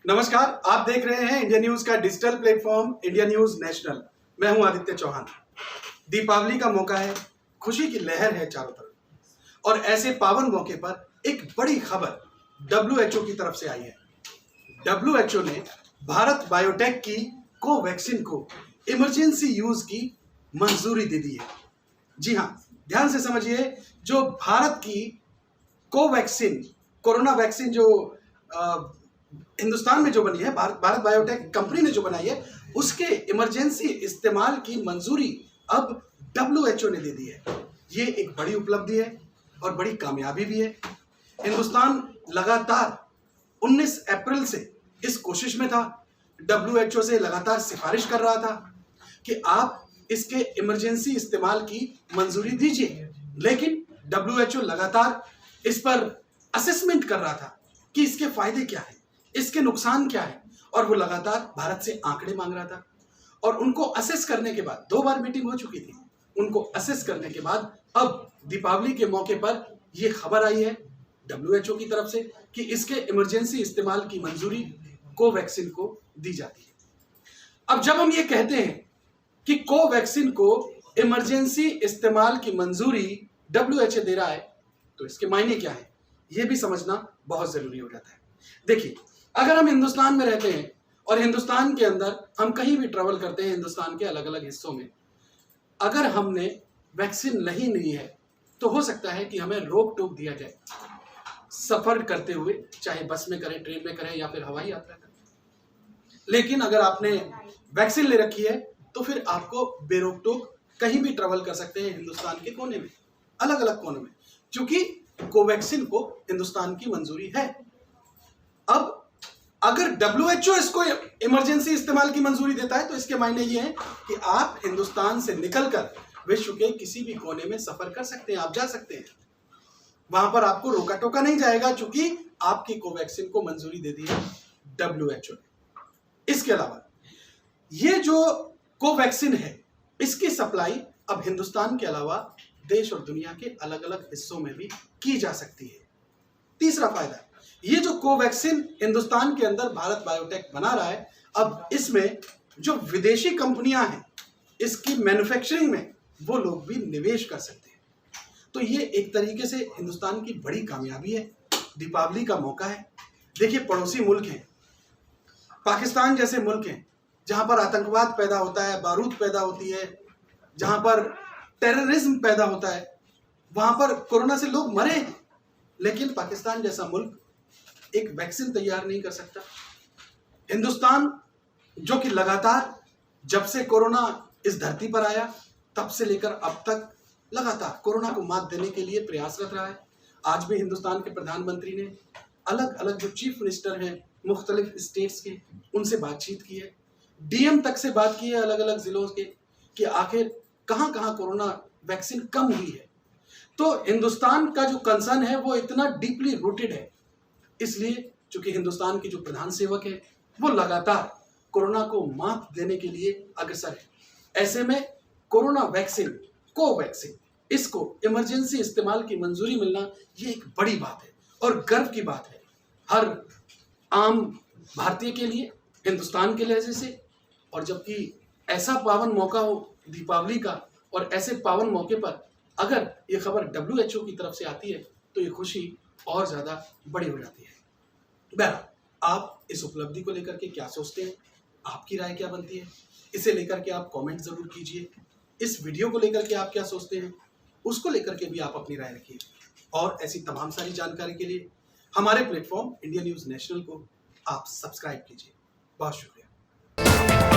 नमस्कार, आप देख रहे हैं इंडिया न्यूज का digital platform India news national. मैं हूं आदित्य चौहान। दीपावली का मौका है, खुशी की लहर है चारों तरफ और ऐसे पावन मौके पर एक बड़ी खबर WHO की तरफ से आई है। WHO ने भारत बायोटेक की कोवैक्सीन को इमरजेंसी यूज की मंजूरी दे दी है। जी हां, ध्यान से समझिए, जो भारत की कोवैक्सीन कोरोना वैक्सीन जो हिंदुस्तान में जो बनी है, भारत बायोटेक कंपनी ने जो बनाई है, उसके इमरजेंसी इस्तेमाल की मंजूरी अब WHO ने दे दी है। ये एक बड़ी उपलब्धि है और बड़ी कामयाबी भी है। हिंदुस्तान लगातार 19 अप्रैल से इस कोशिश में था, WHO से लगातार सिफारिश कर रहा था कि आप इसके इमरजेंसी इस्तेमाल की मंजूरी दीजिए, लेकिन WHO लगातार इस पर असेसमेंट कर रहा था कि इसके फायदे क्या है, इसके नुकसान क्या है, और वो लगातार भारत से आंकड़े मांग रहा था। और उनको असेस करने के बाद 2 बार मीटिंग हो चुकी थी। उनको असेस करने के बाद अब दीपावली के मौके पर यह खबर आई है WHO की तरफ से कि इसके इमरजेंसी इस्तेमाल की मंजूरी कोवैक्सीन को दी जाती है। अब जब हम ये कहते हैं कि कोवैक्सीन को इमरजेंसी इस्तेमाल की मंजूरी WHO दे रहा है, तो इसके मायने क्या है, यह भी समझना बहुत जरूरी हो जाता है। देखिए, अगर हम हिंदुस्तान में रहते हैं और हिंदुस्तान के अंदर हम कहीं भी ट्रेवल करते हैं, हिंदुस्तान के अलग अलग हिस्सों में, अगर हमने वैक्सीन नहीं ली है तो हो सकता है कि हमें रोक टोक दिया जाए सफर करते हुए, चाहे बस में करें, ट्रेन में करें या फिर हवाई यात्रा करें। लेकिन अगर आपने वैक्सीन ले रखी है तो फिर आपको बेरोक टोक कहीं भी ट्रेवल कर सकते हैं हिंदुस्तान के कोने में, अलग अलग कोने में, क्योंकि कोवैक्सीन को हिंदुस्तान की मंजूरी है। अब अगर WHO इसको इमरजेंसी इस्तेमाल की मंजूरी देता है तो इसके मायने ये हैं कि आप हिंदुस्तान से निकलकर विश्व के किसी भी कोने में सफर कर सकते हैं, आप जा सकते हैं, वहां पर आपको रोका टोका नहीं जाएगा, क्योंकि आपकी कोवैक्सीन को मंजूरी दे दी है WHO ने। इसके अलावा ये जो कोवैक्सीन है, इसकी सप्लाई अब हिंदुस्तान के अलावा देश और दुनिया के अलग अलग हिस्सों में भी की जा सकती है। तीसरा फायदा, ये जो कोवैक्सीन हिंदुस्तान के अंदर भारत बायोटेक बना रहा है, अब इसमें जो विदेशी कंपनियां हैं, इसकी मैन्युफैक्चरिंग में वो लोग भी निवेश कर सकते हैं। तो ये एक तरीके से हिंदुस्तान की बड़ी कामयाबी है, दीपावली का मौका है। देखिए, पड़ोसी मुल्क हैं, पाकिस्तान जैसे मुल्क हैं, जहां पर आतंकवाद पैदा होता है, बारूद पैदा होती है, जहां पर टेररिज्म पैदा होता है, वहां पर कोरोना से लोग मरे हैं, लेकिन पाकिस्तान जैसा मुल्क एक वैक्सीन तैयार नहीं कर सकता। हिंदुस्तान जो कि लगातार जब से कोरोना इस धरती पर आया तब से लेकर अब तक लगातार कोरोना को मात देने के लिए प्रयासरत रहा है। आज भी हिंदुस्तान के प्रधानमंत्री ने अलग अलग जो चीफ मिनिस्टर हैं मुख्तलिफ स्टेट्स के, उनसे बातचीत की है, DM तक से बात की है अलग अलग जिलों के, कि आखिर कहां कहां कोरोना वैक्सीन कम हुई है। तो हिंदुस्तान का जो कंसर्न है वो इतना डीपली रूटेड है, इसलिए चूंकि हिंदुस्तान की जो प्रधान सेवक है वो लगातार कोरोना को मात देने के लिए अग्रसर है। ऐसे में कोरोना वैक्सीन, कोवैक्सीन, इसको इमरजेंसी इस्तेमाल की मंजूरी मिलना ये एक बड़ी बात है और गर्व की बात है, हर आम भारतीय के लिए, हिंदुस्तान के लहजे से। और जबकि ऐसा पावन मौका हो दीपावली का, और ऐसे पावन मौके पर अगर ये खबर WHO की तरफ से आती है तो ये खुशी और ज्यादा बड़ी हो जाती है। बहरहाल, आप इस उपलब्धि को लेकर के क्या सोचते हैं, आपकी राय क्या बनती है, इसे लेकर के आप कमेंट जरूर कीजिए। इस वीडियो को लेकर के आप क्या सोचते हैं, उसको लेकर के भी आप अपनी राय रखिए। और ऐसी तमाम सारी जानकारी के लिए हमारे प्लेटफॉर्म इंडिया न्यूज नेशनल को आप सब्सक्राइब कीजिए। बहुत शुक्रिया।